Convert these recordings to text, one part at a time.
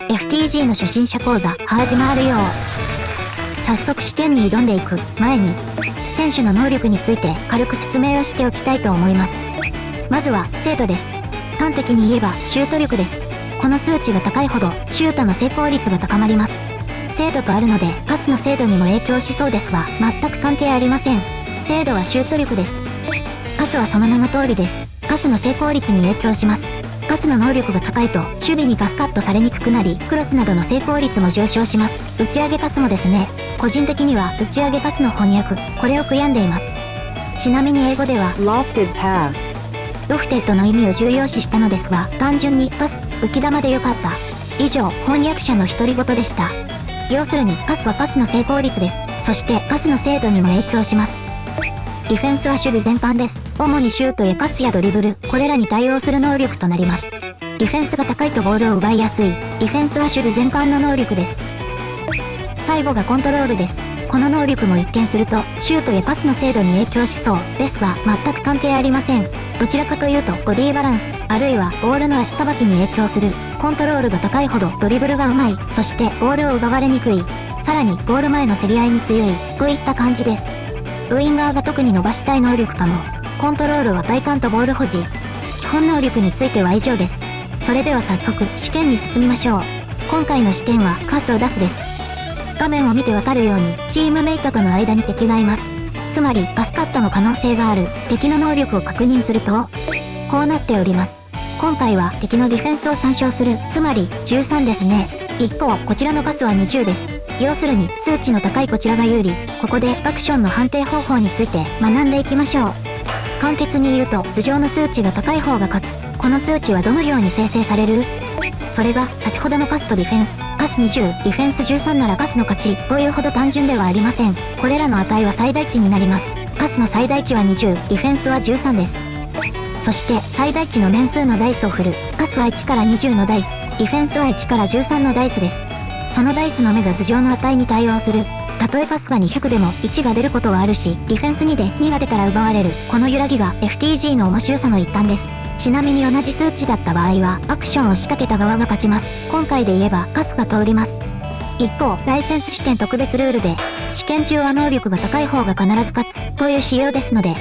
FTG の初心者講座始まるよ。早速試験に挑んでいく前に選手の能力について軽く説明をしておきたいと思います。まずは精度です。端的に言えばシュート力です。この数値が高いほどシュートの成功率が高まります。精度とあるのでパスの精度にも影響しそうですが全く関係ありません。精度はシュート力です。パスはその名の通りです。パスの成功率に影響します。パスの能力が高いと守備にパスカットされにくくなりクロスなどの成功率も上昇します。打ち上げパスもですね。個人的には打ち上げパスの翻訳これを悔やんでいます。ちなみに英語では Lofted pass ロフテッドの意味を重要視したのですが単純にパス浮き玉でよかった。以上翻訳者の独り言でした。要するにパスはパスの成功率です。そしてパスの精度にも影響します。ディフェンスは守備全般です。主にシュートやパスやドリブル、これらに対応する能力となります。ディフェンスが高いとボールを奪いやすい。ディフェンスは守備全般の能力です。最後がコントロールです。この能力も一見するとシュートやパスの精度に影響しそうですが全く関係ありません。どちらかというとボディバランス、あるいはボールの足さばきに影響する。コントロールが高いほどドリブルがうまい。そしてボールを奪われにくい。さらにゴール前の競り合いに強いといった感じです。ウインガーが特に伸ばしたい能力かも。コントロールは体幹とボール保持。基本能力については以上です。それでは早速試験に進みましょう。今回の試験はパスを出すです。画面を見てわかるようにチームメイトとの間に敵がいます。つまりパスカットの可能性がある敵の能力を確認するとこうなっております。今回は敵のディフェンスを参照する、つまり13ですね。一方こちらのパスは20です。要するに数値の高いこちらが有利。ここでアクションの判定方法について学んでいきましょう。簡潔に言うと頭上の数値が高い方が勝つ。この数値はどのように生成される？それが先ほどのパスとディフェンス。パス20、ディフェンス13ならパスの勝ちというほど単純ではありません。これらの値は最大値になります。パスの最大値は20、ディフェンスは13です。そして最大値の面数のダイスを振る。パスは1から20のダイス、ディフェンスは1から13のダイスです。そのダイスの目が頭上の値に対応する。たとえパスが200でも1が出ることはあるし、ディフェンス2で2が出たら奪われる。この揺らぎが FTG の面白さの一端です。ちなみに同じ数値だった場合はアクションを仕掛けた側が勝ちます。今回で言えばパスが通ります。一方ライセンス試験特別ルールで試験中は能力が高い方が必ず勝つという仕様ですので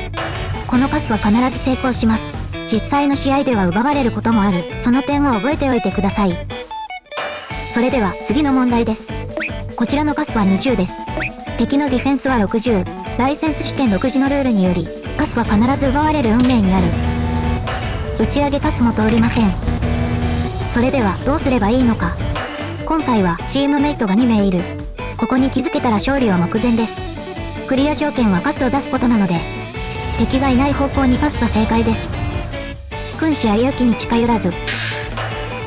このパスは必ず成功します。実際の試合では奪われることもある。その点は覚えておいてください。それでは次の問題です。こちらのパスは20です。敵のディフェンスは60。ライセンス試験独自のルールによりパスは必ず奪われる運命にある。打ち上げパスも通りません。それではどうすればいいのか。今回はチームメイトが2名いる。ここに気づけたら勝利は目前です。クリア条件はパスを出すことなので敵がいない方向にパスが正解です。君子危うきに近寄らず。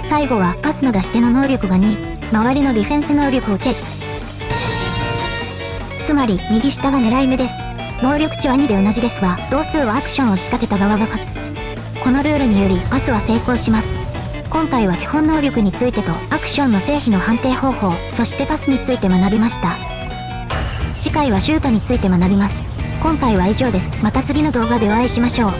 最後はパスの出し手の能力が2、周りのディフェンス能力をチェック。つまり右下が狙い目です。能力値は2で同じですが同数はアクションを仕掛けた側が勝つ。このルールによりパスは成功します。今回は基本能力についてとアクションの成否の判定方法、そしてパスについて学びました。次回はシュートについて学びます。今回は以上です。また次の動画でお会いしましょう。